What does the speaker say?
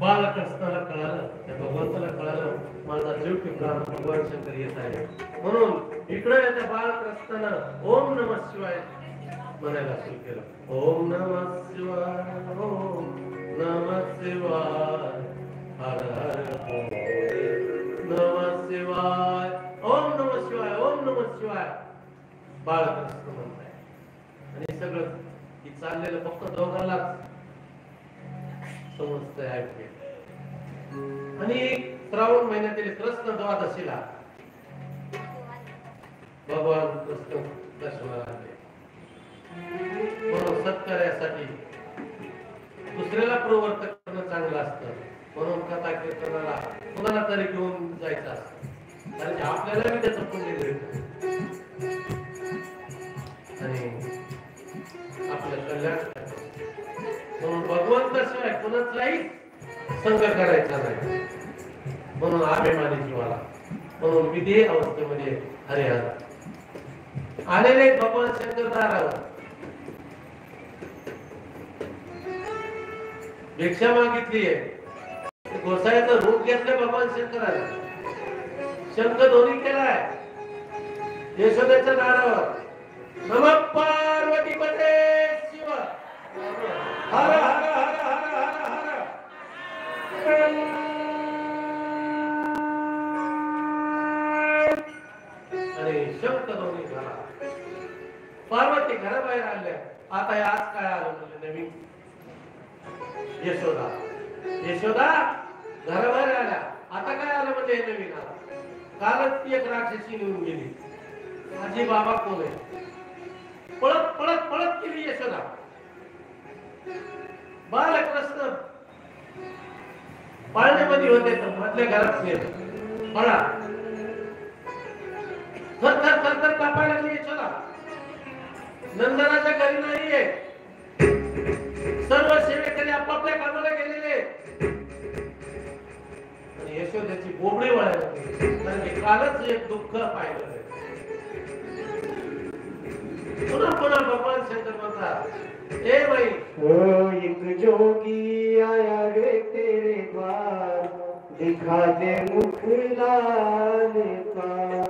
बालक असताना कळालं, त्या भगवंताला कळालं माझा जीव टिकला, भगवान शंकर येत आहे. म्हणून इकडे त्या बालक असताना ओम नमः शिवाय म्हणायला सुरू केलं. ओम नमः शिवाय, ओम नमः शिवाय, हर हर नमः शिवाय, ओम नमः शिवाय, ओम नमः शिवाय. बालक असतं म्हणताय. आणि सगळं हे चाललेलं फक्त दोघांनाच समजतंय, ऐकते. आणि श्रावण महिन्यातील कृष्ण द्वादशीला भगवान कृष्ण दर्शनाला आले. म्हणून सत्कार्यासाठी दुसऱ्याला प्रवर्तक करणं चांगलं असतं. म्हणून कथा कीर्तनाला कुणाला तरी घेऊन जायचं असतं, कारण आपल्याला बी त्याचं पुण्य मिळतं आणि आपलं कल्याण. म्हणून भगवंताशिवाय कुणाचाही संग करायचा नाही. म्हणून अभिमानी जीवाला, म्हणून विधेय अवस्थेमध्ये हरे आला. आलेले भगवान शंकर दारावर भिक्षा मागितली आहे. गोसाळ्याचं रूप घेतलं भगवान शंकराने. शंख दोन्ही केलाय यशोदेच्या दारावर. नमः पार्वती पते शिव, हर हर हर हर हर हर. आणि शंख दोन्ही झाला. पार्वती घराबाहेर आल्या. आता आज काय आलं म्हणजे नवीन यशोदा. यशोदा घराबाहेर आल्या. आता काय आलं म्हणजे नवीन आला. कालच ती एक राक्षसी निघून गेली. माझी बाबा कोण आहे. पळत पळत पळत गेली यशोदा. बालकृष्ण पाळण्यामध्ये होते तर मधल्या घरात गेले. पळा थर थर थर थर कापायला लागली यशोदा. नंदनाच्या घरी नाहीये. सर्व सेवेकरी आपापल्या कामाला गेलेले. आणि यशोदेची बोबडी वळायला लागली, कारण की कालच एक दुःख पाहिलं. पुन्हा पुन्हा भगवान शंकर म्हणतात, ए भाई ओ एक जोगी आया रे तेरे द्वार, दिखा दे मुख लाल का.